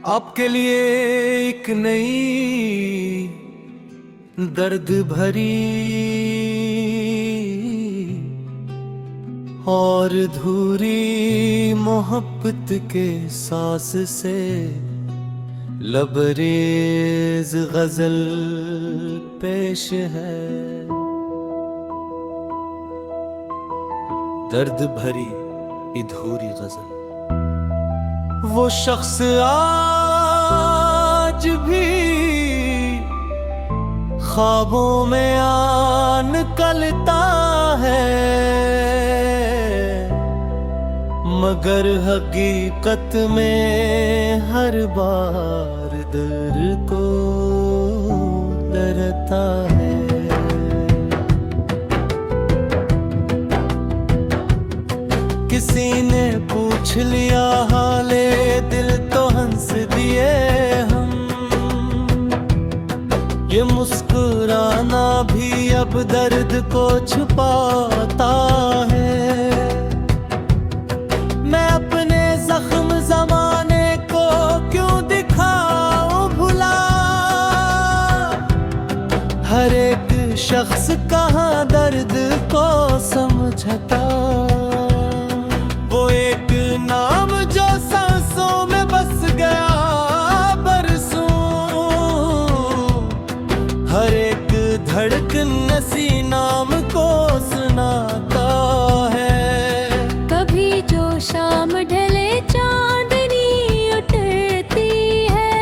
आपके लिए एक नई दर्द भरी और धूरी मोहब्बत के सांस से लबरेज गजल पेश है। दर्द भरी अधूरी गजल। वो शख्स आज भी ख्वाबों में निकलता है, मगर हकीकत में हर बार दिल को डरता है। किसी ने पूछ लिया हाले दिल तो हंस दिए हम, ये मुस्कुराना भी अब दर्द को छुपाता है। मैं अपने जख्म जमाने को क्यों दिखाऊं भुला, हर एक शख्स कहाँ दर्द को समझता। वो एक नाम जो सांसों में बस गया बरसों, हर एक धड़कन नसी नाम को सुनाता है। कभी जो शाम ढले चांदनी उठती है,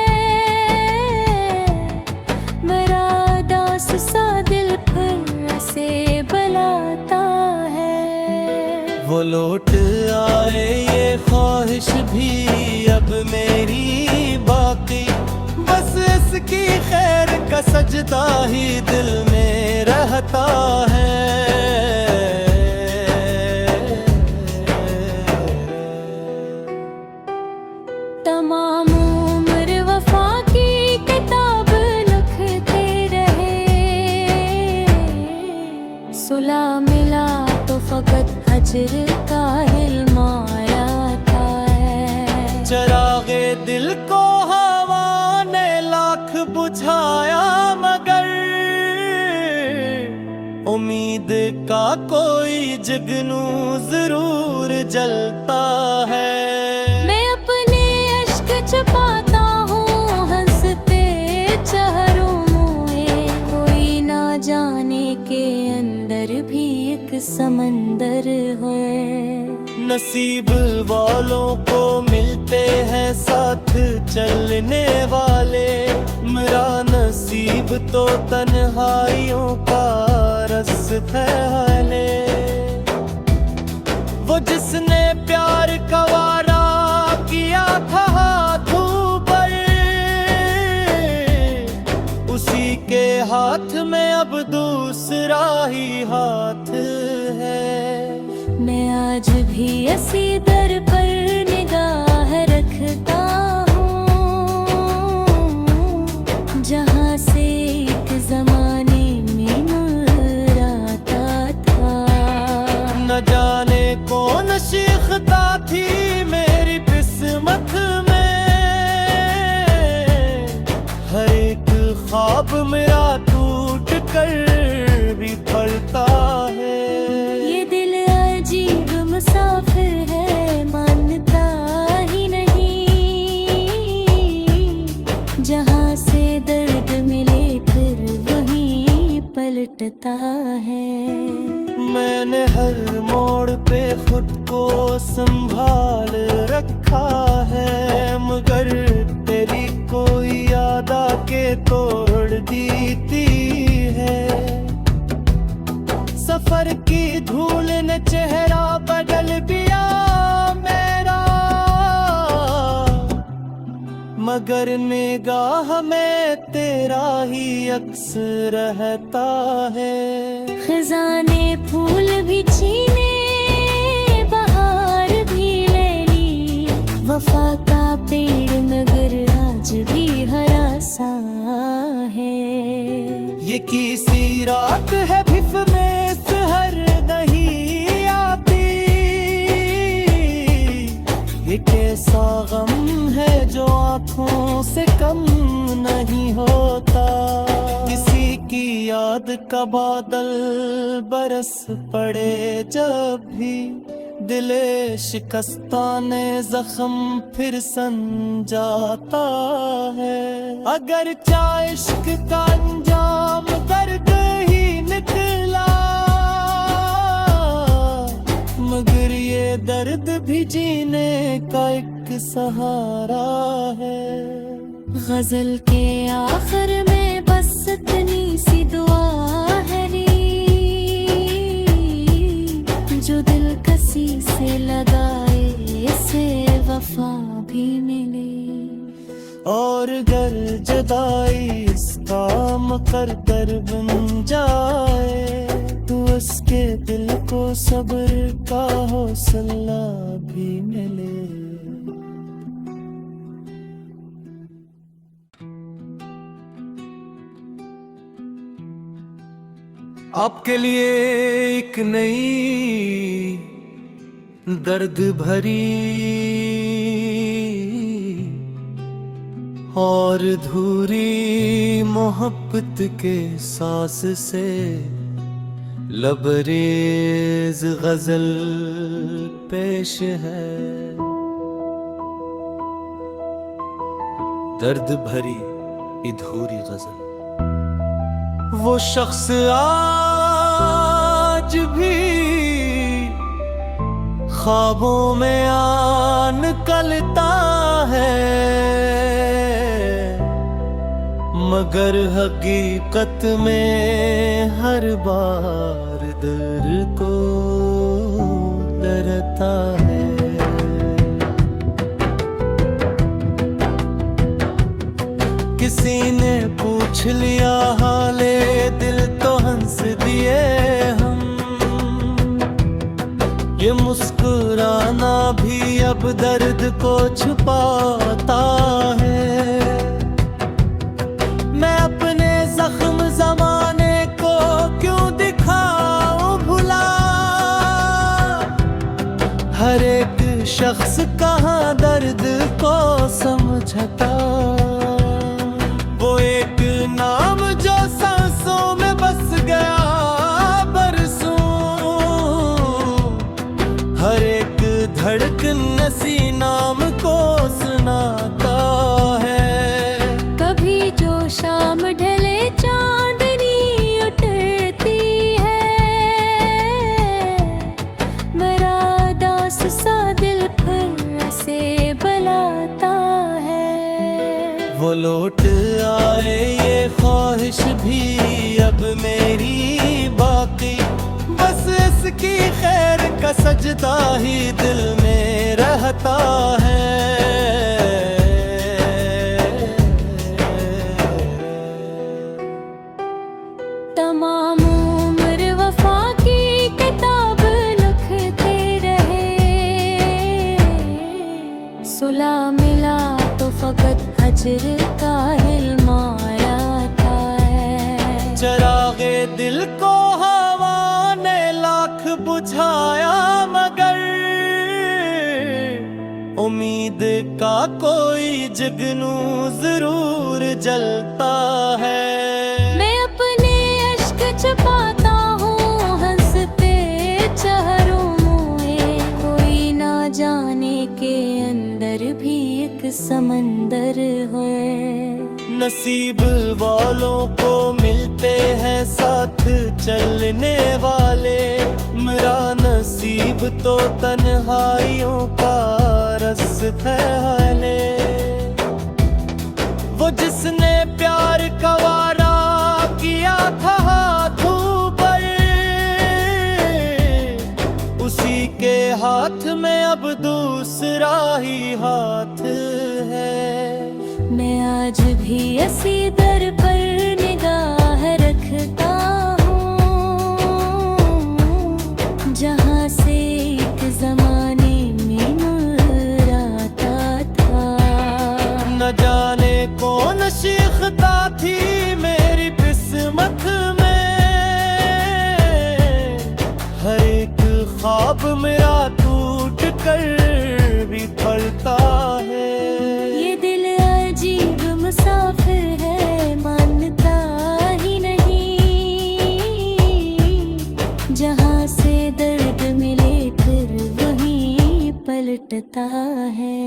मेरा दास सा दिल फिर से बुलाता है। वो लौट आए ये ख्वाहिश भी अब मेरी बाकी, बस इसकी खैर का सजदा ही दिल में रहता है। तमाम उम्र वफा की किताब लिखते रहे, सुला मिला तो फकत अजर का हिलमाया था है। चरागे दिल को हवा ने लाख बुझाया, मगर उम्मीद का कोई जगनू जरूर जलता है। मैं अपने अश्क छुपाता हूँ हंसते चेहरों में, कोई ना जाने के अंदर भी एक समंदर है। नसीब वालों को मिलते हैं साथ चलने वाले, मेरा नसीब तो तन्हाइयों का रस फैले। वो जिसने प्यार का वादा किया था हाथों पर, उसी के हाथ में अब दूसरा ही हाथ है। मैं आज भी इसी दर पर निगाह रखता हूँ, जहाँ से एक जमाने में नूर आता था। न जाने कौन शिखता थी मेरी किस्मत में, हर एक ख्वाब मेरा टूट कर भी फलता है। ये दिल अजीब मुसाफिर है, मानता ही नहीं, जहाँ से दर्द मिले फिर वहीं पलटता है। मैंने हर मोड़ पे खुद को संभाल रखा है, मगर तेरी कोई याद आके तोड़ देती है। सफर की धूल ने चेहरा बदल दिया मेरा, मगर निगाह में तेरा ही अक्स रहता है। खजाने फूल भी छीने, बहार भी ले ली, वफा का पेड़ मगर आज भी हरा सा है। ये किसी रात है भिफ में सहर नहीं आती, ये कैसा गम है जो आँखों याद का बादल बरस पड़े जब भी, दिले शिकस्ताने जख्म फिर सन जाता है। अगर चाहे इश्क का अंजाम दर्द ही निकला, मगर ये दर्द भी जीने का एक सहारा है। गजल के आखिर में बस इतनी सी दुआ है री, जो दिल कसी से लगाए से वफा भी मिले। और गर जुदाई इसका मुकद्दर बन जाए, तो उसके दिल को सब्र का हौसला भी मिले। आपके लिए एक नई दर्द भरी और धूरी मोहब्बत के सांस से लबरेज गजल पेश है। दर्द भरी अधूरी गजल। वो शख्स आज भी ख्वाबों में आन निकलता है, मगर हकीकत में हर बार दर को डरता है। किसी ने पूछ लिया हाले दिल तो हंस दिए हम, ये मुस्कुराना भी अब दर्द को छुपाता है। मैं अपने जख्म जमाने को क्यों दिखाऊं भुला, हर एक शख्स कहाँ दर्द को समझता। वो एक नाम जो सांसों में बस गया बरसों, हर एक धड़कन नसी नाम को सुनाता है। कभी जो शाम ढले चांदनी उतरती है, मेरा दास सा दिल फिर से बुलाता है। वो लौट आए ये ख्वाहिश भी अब मेरी बाकी, बस इसकी खैर का सजदा ही दिल में रहता है। तमाम उम्र वफा की किताब लिखते रहे, सुला मिला तो फकत हजर का हिलमाया था है। चरागे दिल को हवा ने लाख बुझाया, मगर उम्मीद का कोई जगनू जरूर जलता है। मैं अपने अश्क छुपाता हूँ हंसते चेहरों में, कोई ना जाने के अंदर भी एक समंदर है। नसीब वालों को मिलते हैं साथ चलने वाले, मेरा नसीब तो तन्हाइयों का रस फैले। वो जिसने प्यार का वादा किया था हाथों पर, उसी के हाथ में अब दूसरा ही हाथ है। मैं आज भी इसी दर पर निगाह रखता हूँ, जहाँ से एक जमाने में नूर आता था। न जाने कौन शिखता थी मेरी किस्मत में, हर एक ख्वाब मेरा टूट कर भी फलता है। ये दिल अजीब मुसाफिर है, उलटता है।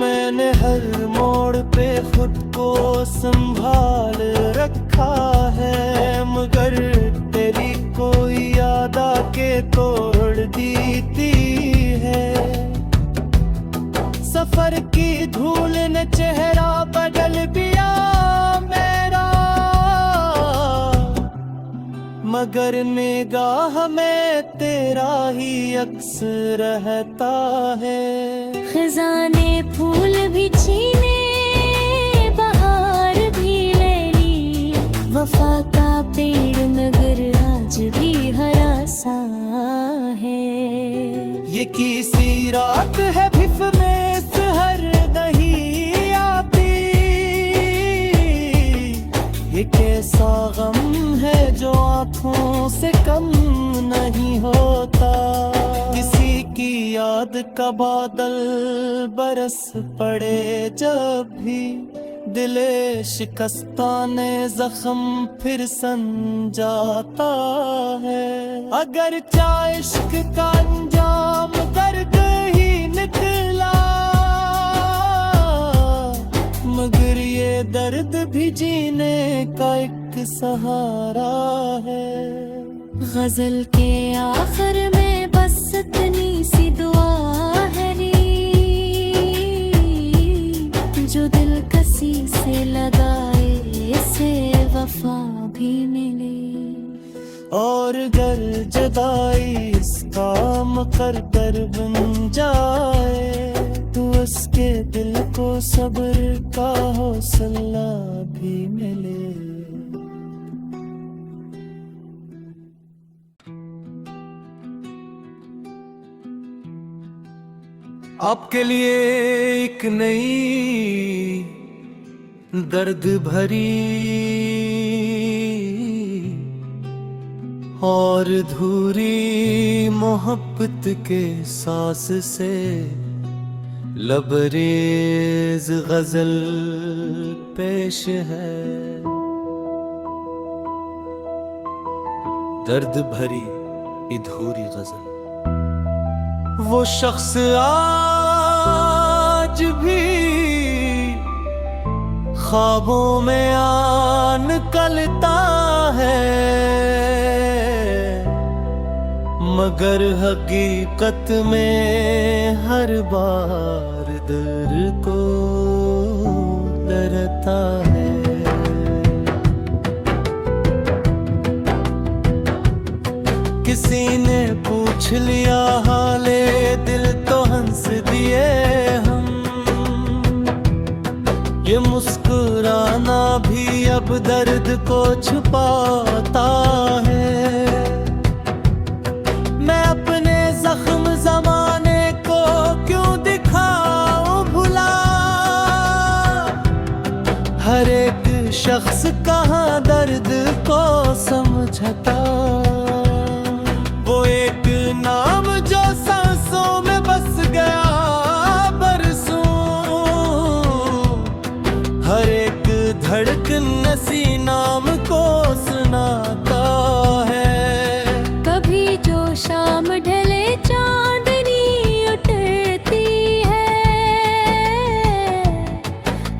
मैंने हर मोड़ पे खुद को संभाल रखा है, मगर तेरी कोई याद आके तोड़ देती है। सफर की धूल ने चेहरा बदल दिया मेरा, मगर निगाह में तेरा ही अक्स रहता है। खजाने फूल भी छीने, बहार भी ले ली, वफा का पेड़ मगर आज भी हरा सा है। ये किसी रात है भिफ में सहर नहीं आती, ये कैसा गम है जो आँखों से कम नहीं होता। किसी की याद का बादल बरस पड़े जब भी, दिले शिकस्ताने जख्म फिर सन जाता है। अगर चाहे इश्क का अंजाम दर्द ही निकला, मगर ये दर्द भी जीने का एक सहारा है। गजल के आखिर में बस इतनी सी दुआ है री, जो दिल कसी से लगाए से वफा भी मिले। और गर जुदाई इसका मुकद्दर बन जाए, तो उसके दिल को सब्र का हौसला भी मिले। आपके लिए एक नई दर्द भरी और धूरी मोहब्बत के सांस से लबरेज गजल पेश है। दर्द भरी अधूरी गजल। वो शख्स आज भी ख्वाबों में आन निकलता है, मगर हकीकत में हर बार दिल को डरता है। किसी ने पूछ लिया हाले दिल तो हंस दिए हम, ये मुस्कुराना भी अब दर्द को छुपाता है। मैं अपने जख्म जमाने को क्यों दिखाऊं भुला, हर एक शख्स कहाँ दर्द को समझता। वो एक नाम जो सांसों में बस गया बरसों, हर एक धड़कन नसी नाम को सुनाता है। कभी जो शाम ढले चांदनी उठती है,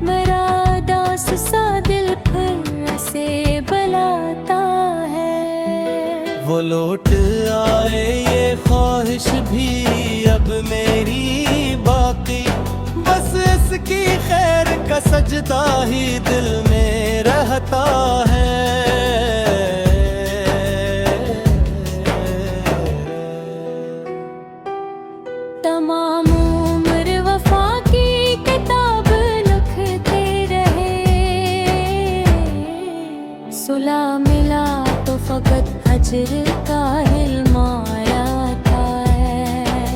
मेरा दास सा दिल फिर से बुलाता है। वो लौट आए ये ख्वाहिश भी अब मेरी बाकी, बस इसकी खैर का सजदा ही दिल में रहता है। तमाम उम्र वफा की किताब लिखते रहे, सुला मिला तो फकत हजर का हिलमाया था है।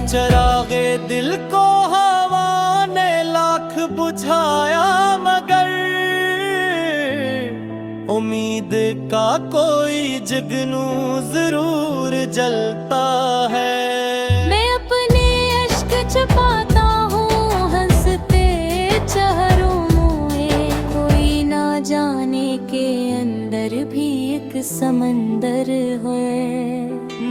चरागे दिल को हवा ने लाख बुझाया, मगर उम्मीद का कोई जगनू जरूर जलता है। मैं अपने अश्क छुपाता हूँ हंसते चेहरों में, कोई ना जाने के अंदर भी एक समंदर है।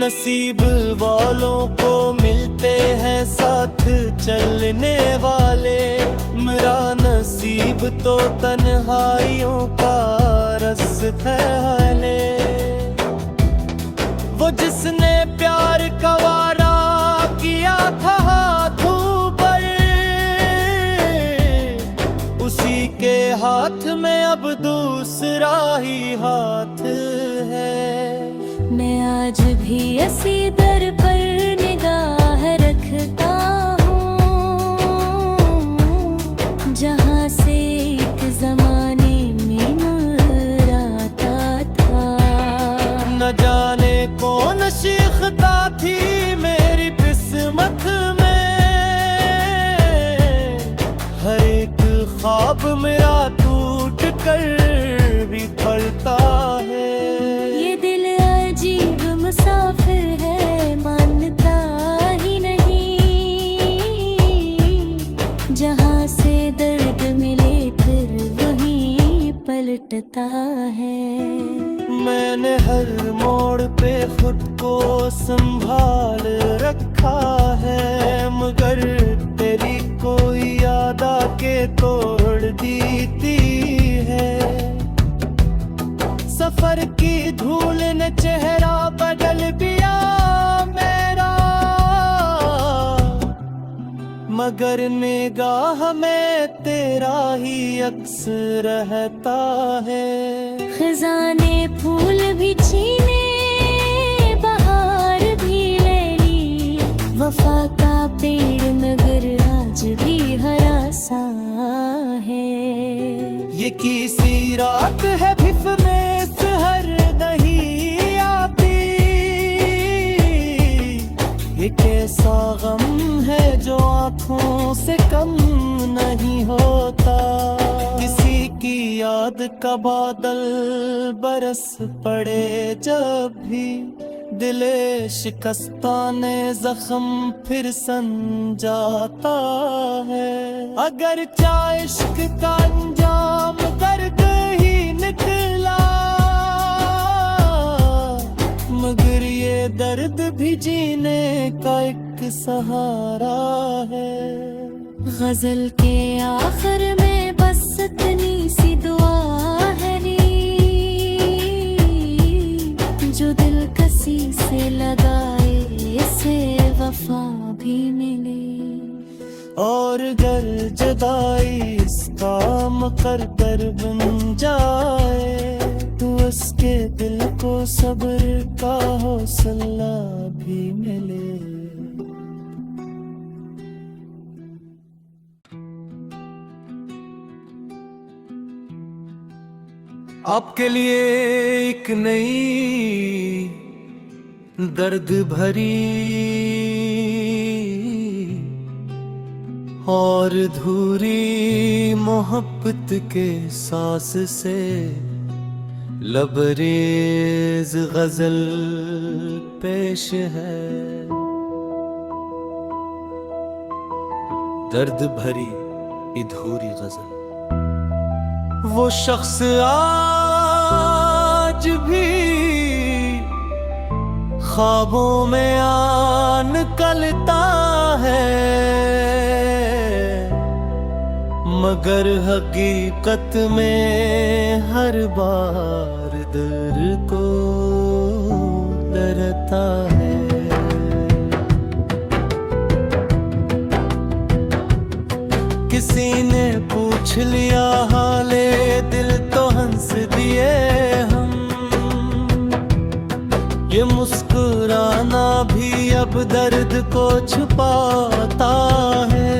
नसीब वालों को मिलते हैं साथ चलने वाले, मेरा नसीब तो तन्हाइयों का रास्ता है। वो जिसने प्यार का वारा किया था हाथों पर, उसी के हाथ में अब दूसरा ही हाथ है। मैं आज भी इसी दर पर निगाह रखता हूँ, जहाँ से एक जमाने में नूर आता था। न जाने कौन सीखता थी मेरी किस्मत में, हर एक ख्वाब मेरा टूट कर भी फलता है। ये दिल अजीब मुसाफिर है, मानता ही नहीं, जहाँ से दर्द मिले फिर वहीं पलटता है। मैंने हर मोड़ पे खुद को संभाल रखा है, मगर तेरी कोई याद आके तोड़ देती है। सफर की धूल ने चेहरा बदल दिया मेरा, मगर निगाह में तेरा ही अक्स रहता है। खजाने फूल भी छीने, बहार भी ले ली, वफा का पेड़ मगर आज भी हरा सा है। ये किसी रात है भिफ में सहर नहीं आती, ये कैसा गम है जो आँखों से कम नहीं होता। किसी की याद का बादल बरस पड़े जब भी, दिले शिकस्ताने जख्म फिर सन जाता है। अगर चाहे इश्क का अंजाम दर्द ही निकला, मगर ये दर्द भी जीने का एक सहारा है। गजल के आखिर में बस इतनी सी दुआ है रे, जो दिल कसी से लगाए इसे वफा भी मिले। और गर जुदाई इसका मुकद्दर बन जाए, तो उसके दिल को सब्र का हौसला भी मिले। आपके लिए एक नई दर्द भरी और धूरी मोहब्बत के सांस से लबरेज गजल पेश है। दर्द भरी अधूरी गजल। वो शख्स आज भी ख्वाबों में आन निकलता है, मगर हकीकत में हर बार दर्द को डरता है। किसी ने पूछ लिया हाले दिल तो हंस दिए हम, ये मुस्कुराना भी अब दर्द को छुपाता है।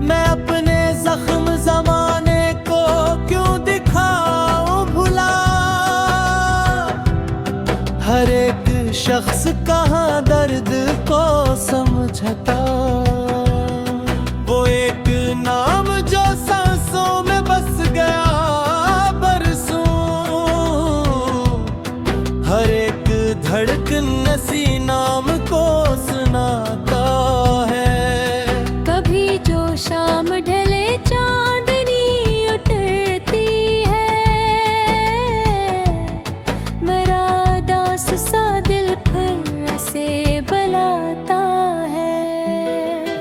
मैं अपने जख्म जमाने को क्यों दिखाऊं भुला, हर एक शख्स कहाँ दर्द को समझता। वो एक नाम जो सांसों में बस गया बरसों, हर एक धड़कन नसी नाम को सुना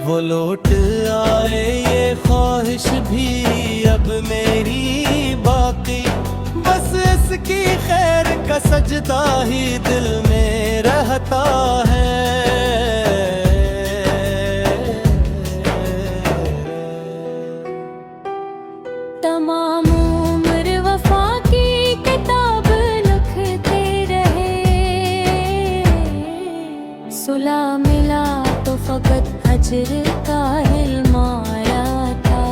वो लौट आए ये ख्वाहिश भी अब मेरी बाकी, बस इसकी खैर का सजदा ही दिल में रहता है। तमाम उम्र वफा की किताब लिखते रहे, सुला मिला तो फकत हजर का हिलमाया था।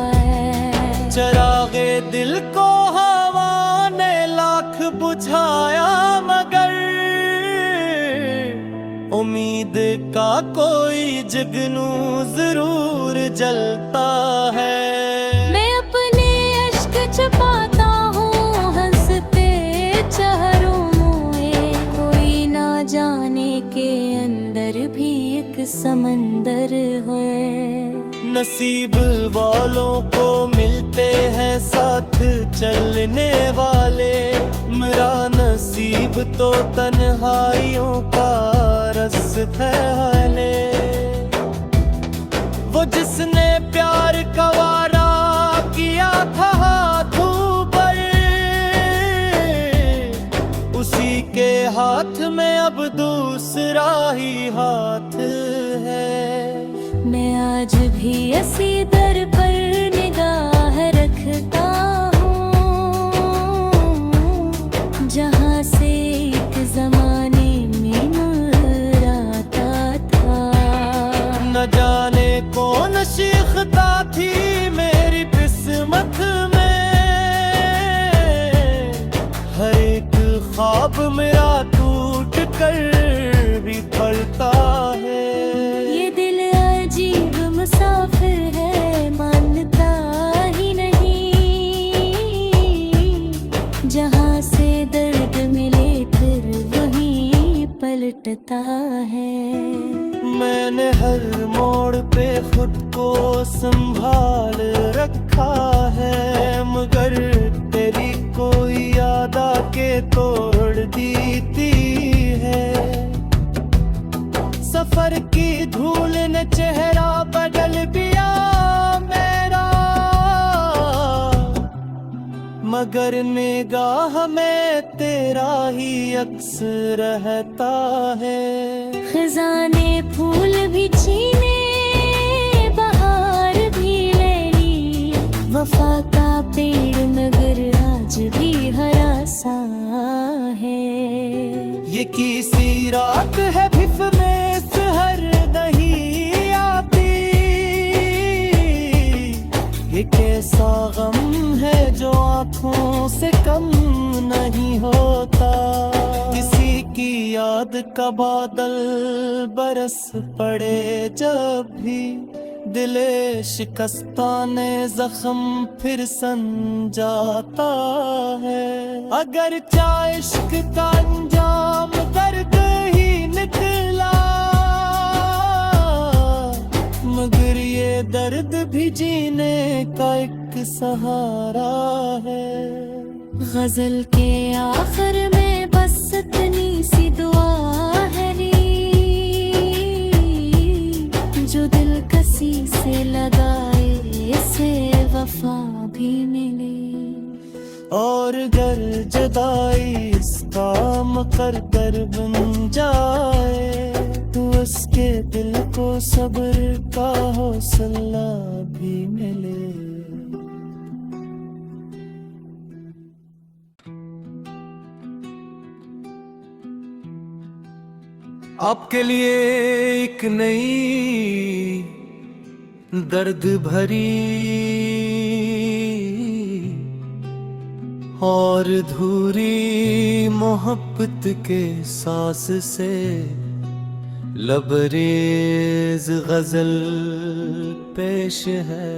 चरागे दिल को हवा ने लाख बुझाया, मगर उम्मीद का कोई जगनू जरूर जलता है। मैं अपने अश्क छुपाता हूँ हंसते चेहरों में, कोई ना जाने के अंदर भी एक समंदर है। नसीब वालों को मिलते हैं साथ चलने वाले, मेरा नसीब तो तन्हाइयों का रास्ता है। वो जिसने प्यार का वारा किया था हाथों पर, उसी के हाथ में अब दूसरा ही हाथ है। मैं आज भी इसी दर पर निगाह रखता हूँ, जहाँ से एक जमाने में नूर आता था। न जाने कौन सीखता थी मेरी किस्मत में, हर एक ख्वाब मेरा टूट कर भी फलता है। ये दिल अजीब मुसाफिर है, मानता ही नहीं, जहाँ से दर्द मिले फिर वहीं पलटता है। मैंने हर मोड़ पे खुद को संभाल रखा है, मगर तेरी कोई याद आके तोड़ देती है। सफर की धूल ने चेहरा बदल दिया मेरा, मगर निगाह में तेरा ही अक्स रहता है। खजाने फूल भी छीने, बहार भी ले ली, वफा का पेड़ मगर आज भी हरा सा है। ये किसी रात है भिफ में सहर नहीं आती, ये कैसा गम है जो आँखों से कम नहीं होता। किसी की याद का बादल बरस पड़े जब भी, दिले शिकस्ताने जख्म फिर सन जाता है। अगर चाहे इश्क का अंजाम दर्द ही निकला, मगर ये दर्द भी जीने का एक सहारा है। गजल के आखिर में बस इतनी सी दुआ है री, जो दिल कसी से लगाए इसे वफा भी मिले। और गर जुदाई इसका मुकद्दर बन जाए, तो उसके दिल को सब्र का हौसला भी मिले। आपके लिए एक नई दर्द भरी और धूरी मोहब्बत के सांस से लबरेज गजल पेश है।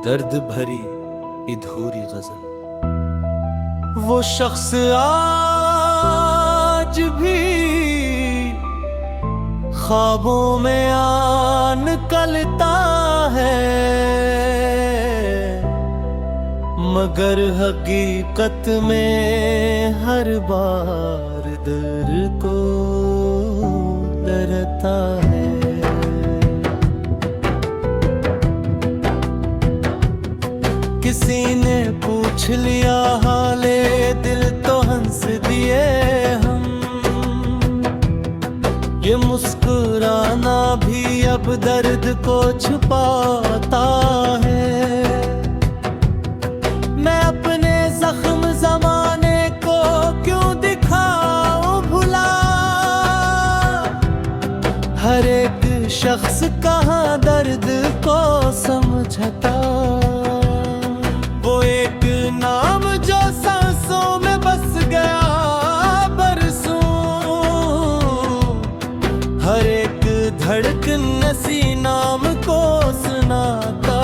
दर्द भरी अधूरी गजल। वो शख्स आज भी ख्वाबों में आन निकलता है, मगर हकीकत में हर बार दिल को डरता है। किसी ने पूछ लिया हाले दिल तो हंस दिए हम, ये मुस्कुराना भी अब दर्द को छुपाता है। मैं अपने जख्म जमाने को क्यों दिखाऊं भुला, हर एक शख्स कहाँ दर्द को समझता। वो एक नाम जो सांसों में बस गया बरसों, हर एक धड़कन नसी नाम को सुनाता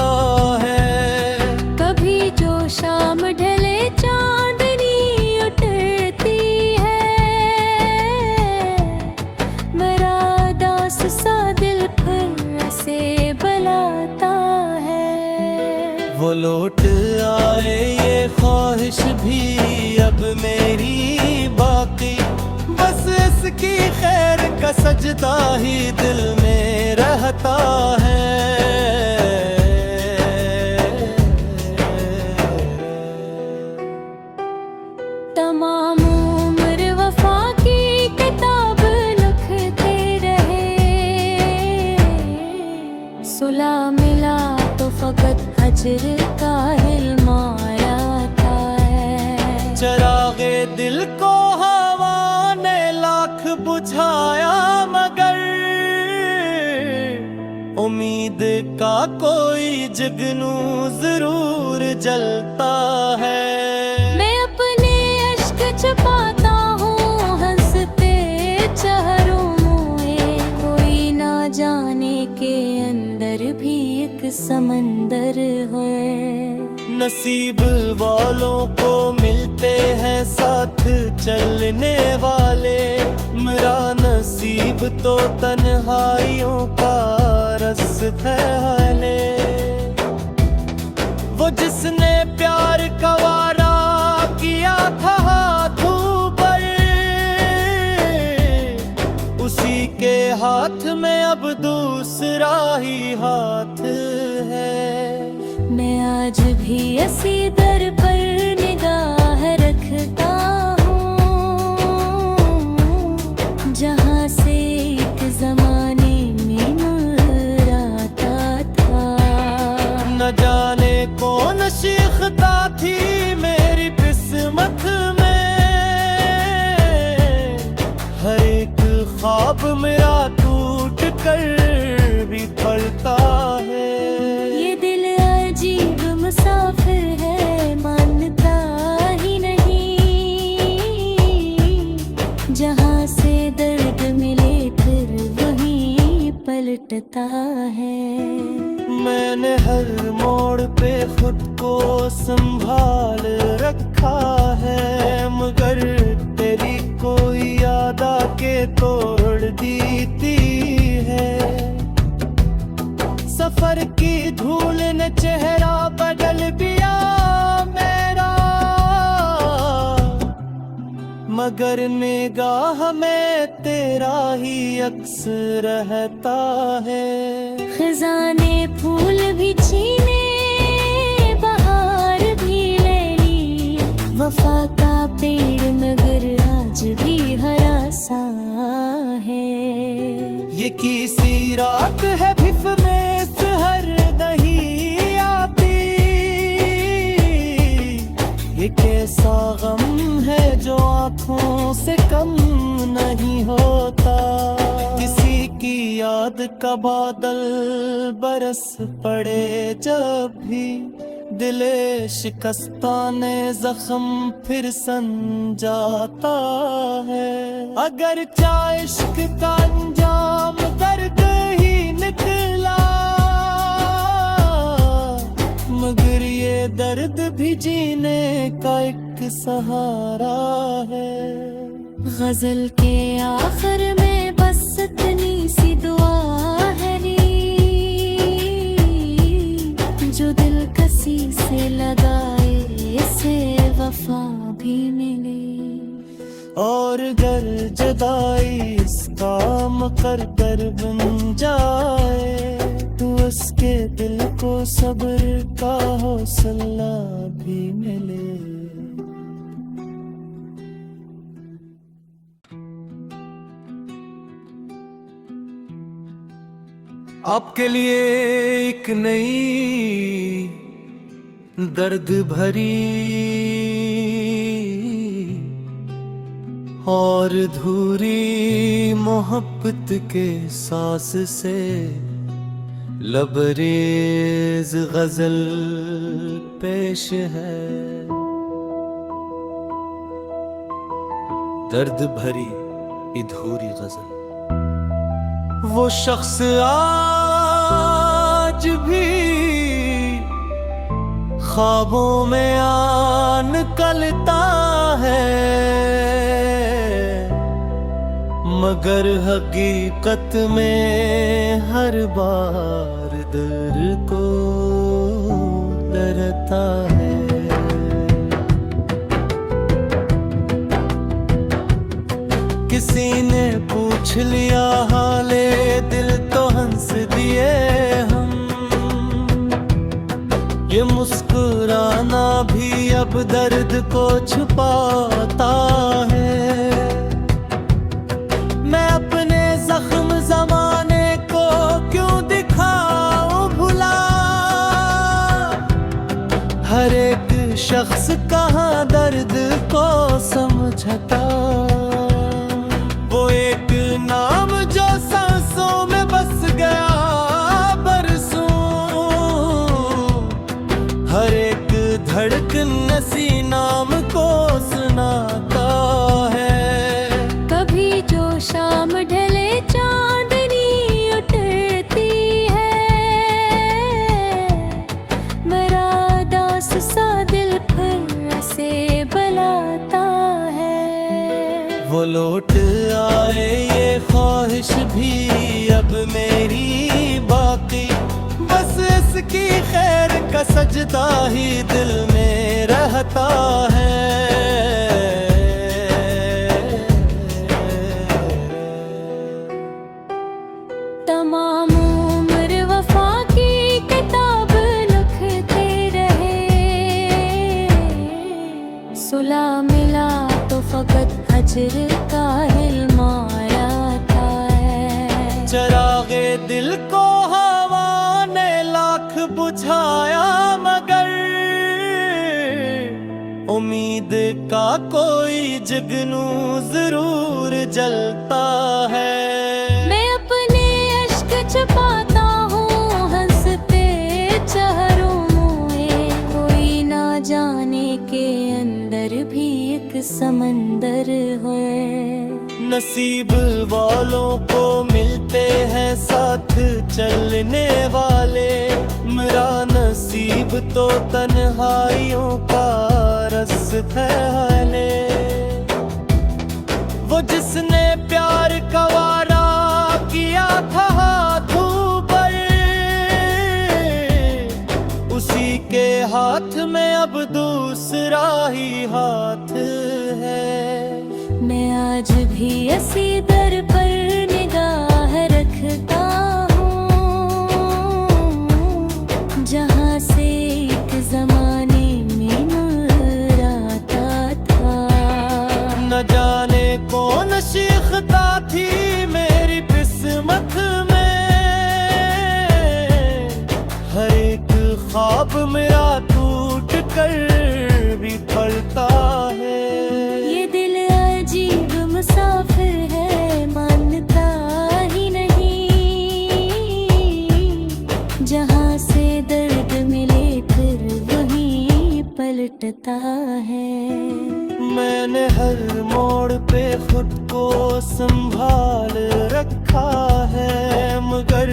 है। कभी जो शाम ढले चांदनी उतरती है, मेरा दास सा दिल फिर से बुलाता है। वो लौट आए ये ख्वाहिश भी अब मेरी बाकी, बस इसकी खैर का सजदा ही दिल में रहता है। तमाम उम्र वफा की किताब लिखते रहे, सुला मिला तो फकत अजर का हिलमाया था है। चरागे दिल को हवा ने लाख बुझाया, मगर उम्मीद का कोई जगनू जरूर जलता है। मैं अपने अश्क छुपाता हूँ हंसते चेहरों में, कोई ना जाने के अंदर भी एक समंदर है। नसीब वालों को मिलते हैं साथ चलने वाले, मेरा नसीब तो तन्हाइयों का रास्ता है। वो जिसने प्यार का वारा किया था हाथों पर, उसी के हाथ में अब दूसरा ही हाथ है। मैं आज भी इसी दर पर निगाह रखता हूँ, जहाँ से एक जमाने में नूर आता था। न जाने कौन सीखता थी मेरी किस्मत में, हर एक ख्वाब मेरा टूट कर भी फलता है। ये दिल अजीब मुसाफिर है, मानता ही नहीं, जहाँ से दर्द मिले फिर वहीं पलटता है। मैंने हर मोड़ पे खुद को संभाल रखा है, मगर तेरी कोई याद आके तोड़ देती है। सफर की धूल ने चेहरा बदल दिया मेरा, मगर निगाह में तेरा ही अक्स रहता है। खजाने फूल भी छीने, बहार भी ले ली, वफा का पेड़ मगर आज भी हरा सा है। ये किसी रात है भिफ में सहर नहीं आती, ये कैसा गम है जो आँखों से कम नहीं होता। किसी की याद का बादल बरस पड़े जब भी, दिले शिकस्ताने जख्म फिर सन जाता है। अगर चाहे इश्क का अंजाम दर्द ही निकला, मगर ये दर्द भी जीने का एक सहारा है। गजल के आखिर में बस इतनी सी दुआ है री, जो दिल कसी से लगाए इसे वफा भी मिले। और गर जुदा लगाई इसका मुकद्दर बन जाए, तो उसके दिल को सब्र का हौसला भी मिले। आपके लिए एक नई दर्द भरी और धूरी मोहब्बत के सांस से लबरेज गजल पेश है। दर्द भरी अधूरी गजल। वो शख्स आज भी ख्वाबों में आन निकलता है, मगर हकीकत में हर बार दिल को डरता है। किसी ने पूछ लिया हाले दिल तो हंस दिए हम, ये मुस्कुराना भी अब दर्द को छुपाता है। मैं अपने जख्म जमाने को क्यों दिखाऊं भुला, हर एक शख्स कहाँ दर्द को समझता। वो एक नाम जो सांसों में बस गया बरसों, हर एक धड़कन नसी नाम को सुनाता है। कभी जो शाम ढले चांदनी उतरती है, मेरा दास सा दिल फिर से बुलाता है। वो लौट आए ये ख्वाहिश भी अब मेरी बाकी, बस इसकी खैर का सजदा ही दिल में रहता है। तमाम उम्र वफा की किताब लिखते रहे, सुला मिला तो फकत अजर का हिलमाया था है। चरागे दिल को हवा ने लाख बुझाया, मगर उम्मीद का कोई जगनू जरूर जलता है। मैं अपने अश्क छुपाता हूँ हंसते चेहरों में, कोई ना जाने के अंदर भी एक समंदर है। नसीब वालों को मिलते हैं साथ चलने वाले, मेरा नसीब तो तन्हाइयों का रास्ता है। वो जिसने प्यार का वादा किया था हाथों पर, उसी के हाथ में अब दूसरा ही हाथ है। मैं आज भी इसी दर पर निगाह रखता हूँ, जहाँ से एक जमाने में नूर आता था। न जाने कौन सीखता थी मेरी किस्मत में, हर एक ख्वाब मेरा टूट कर भी फलता है। मुसाफिर है मानता ही नहीं, जहाँ से दर्द मिले फिर वहीं पलटता है। मैंने हर मोड़ पे खुद को संभाल रखा है, मगर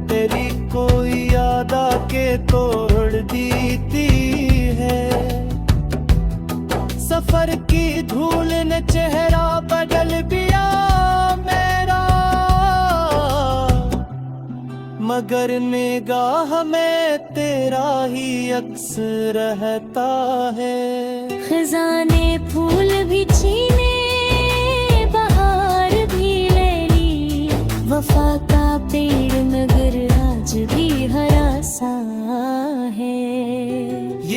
तेरी कोई याद आके तोड़ देती है। सफर की धूल ने चेहरा बदल दिया मेरा, मगर निगाह में तेरा ही अक्स रहता है। खजाने फूल भी छीने, बहार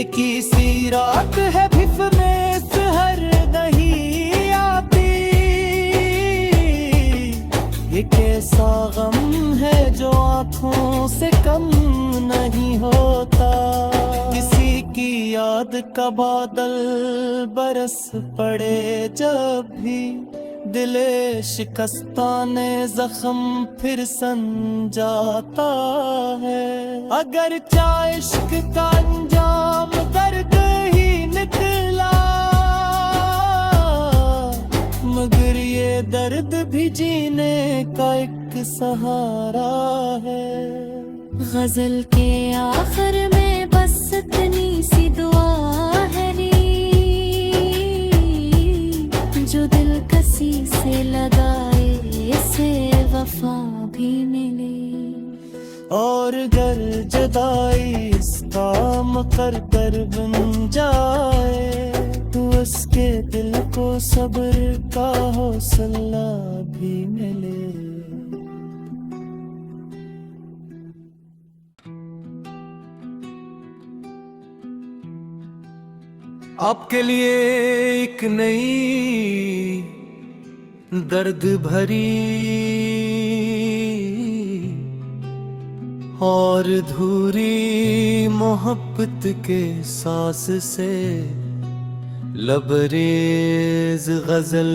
ये किसी रात है भिफ में सहर नहीं आती, ये कैसा गम है जो आँखों से कम नहीं होता। किसी की याद का बादल बरस पड़े जब भी, दिले शिकस्ताने जख्म फिर सन जाता है। अगर चाहे इश्क का अंजाम दर्द ही निकला, मगर ये दर्द भी जीने का एक सहारा है। गजल के आखिर में बस इतनी सी दुआ है री, जो दिल कसी से लगाए इसे वफा भी मिले। और गर जुदाई इसका मुकद्दर बन जाए, तो उसके दिल को सब्र का हौसला भी मिले। आपके लिए एक नई दर्द भरी और धूरी मोहब्बत के सांस से लबरेज गजल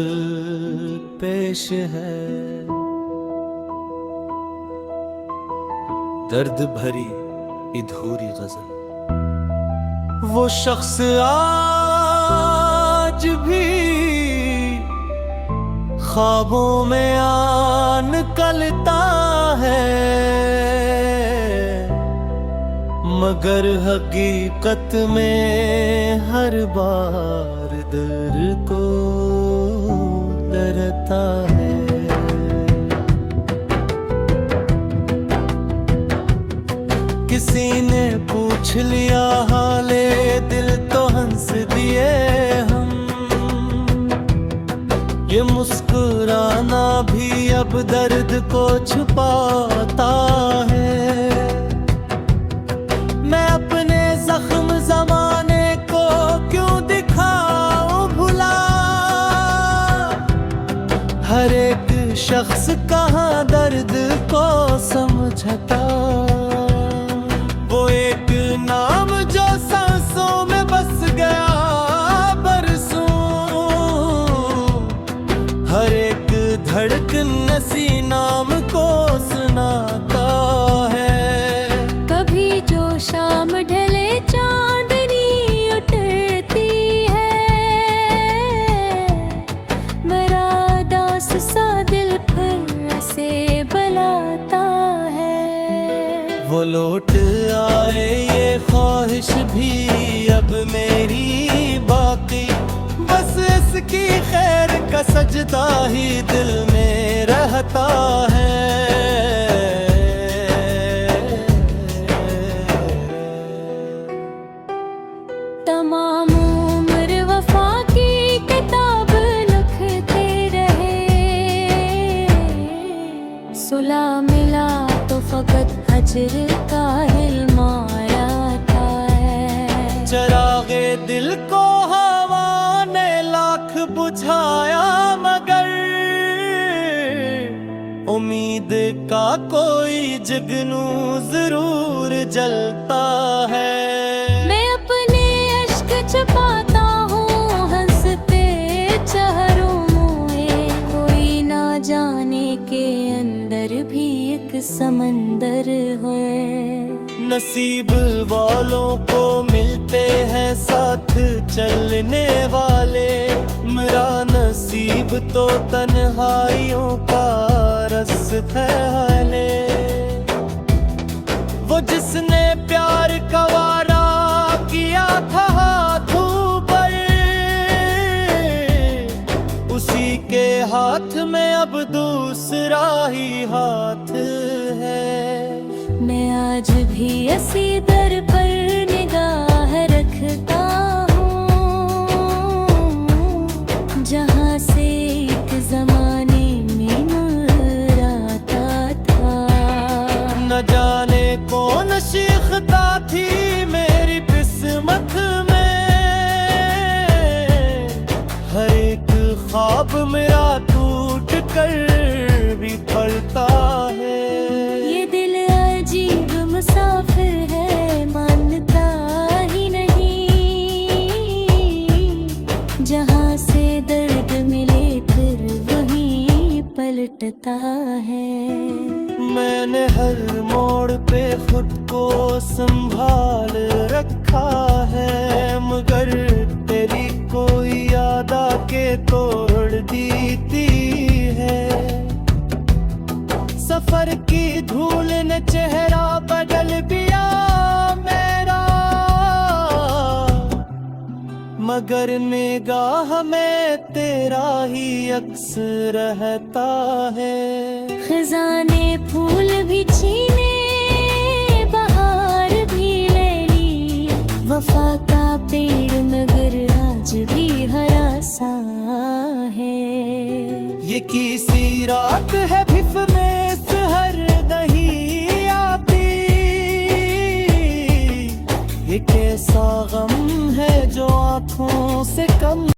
पेश है। दर्द भरी अधूरी गजल। वो शख्स आज भी ख्वाबों में आन निकलता है, मगर हकीकत में हर बार दिल को डरता है। किसी ने पूछ लिया हाले दिल तो हंस दिए हम, ये मुस्कुराना भी अब दर्द को छुपाता है। मैं अपने जख्म जमाने को क्यों दिखाऊं भुला, हर एक शख्स कहाँ दर्द को समझता। वो एक नाम जो सांसों में बस गया बरसों, हर एक धड़कन नसी नाम को सुनाता है। कभी जो शाम ढले चांदनी उठती है, मेरा दास सा दिल फिर से बुलाता है। वो लौट आए ये ख्वाहिश भी अब मेरी बाकी, बस इसकी खैर का सजदा ही दिल में रहता है। तमाम उम्र वफा की किताब लिखते रहे, सुला मिला तो फकत हजर का हिलमाया था है। चरागे दिल को हवा ने लाख बुझाया, मगर उम्मीद का कोई जगनू जरूर जलता है। मैं अपने अश्क छुपाता हूँ हंसते चेहरों में, कोई ना जाने के अंदर भी एक समंदर है। नसीब वालों को मिलते हैं साथ चलने वाले, मेरा नसीब तो तन्हाइयों का रास्ता है। वो जिसने प्यार का वादा किया था हाथों पर, उसी के हाथ में अब दूसरा ही हाथ है। मैं आज भी इसी दर पर निगाह रखता हूँ, जहाँ से एक जमाने में नूर आता था। न जाने कौन शिखता थी मेरी किस्मत है। मैंने हर मोड़ पे खुद को संभाल रखा है, मगर तेरी कोई याद आके तोड़ देती है। सफर की धूल ने चेहरा बदल दिया मेरा, मगर निगाह में तेरा ही अक्स रहता है। खजाने फूल भी